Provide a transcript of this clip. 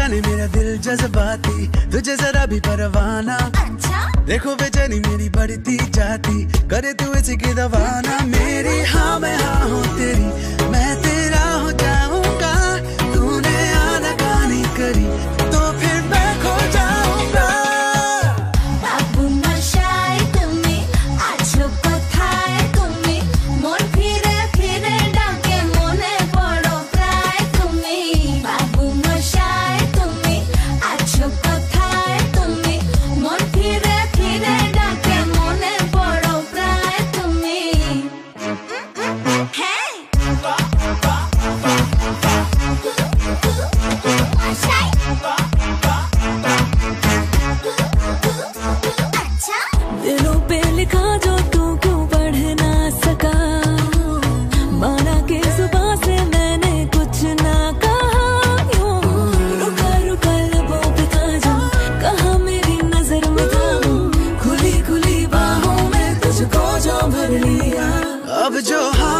जाने मेरा दिल जज्बाती, तुझे जरा भी परवाना। अच्छा? देखो बेचैनी मेरी बढ़ती जाती, करे तू इसी की दवाना। मेरी हाँ मैं हाँ हूँ तेरी, मैं तेरा हो जाऊंगा। तूने आनाकानी करी तो फिर मैं खो जाऊंगा। বাবু মশাই তুমি আছো কোথায় তুমি, মন ফিরে ফিরে ডাকে মনে পড়ো প্রায় তুমি। বাবু মশাই তুমি আছো কোথায় তুমি, মন ফিরে ফিরে ডাকে মনে পড়ো প্রায় তুমি। হ্যাঁ মশাই अच्छा दिलों पे लिखा जो तू क्यों पढ़ ना सका, माना के जुबां से मैंने कुछ ना कहा। यूं रुका रुका लबों पे था जो कहा मेरी नजर में था, खुली खुली बाहों में तुझको जो भर लिया। अब जो हाँ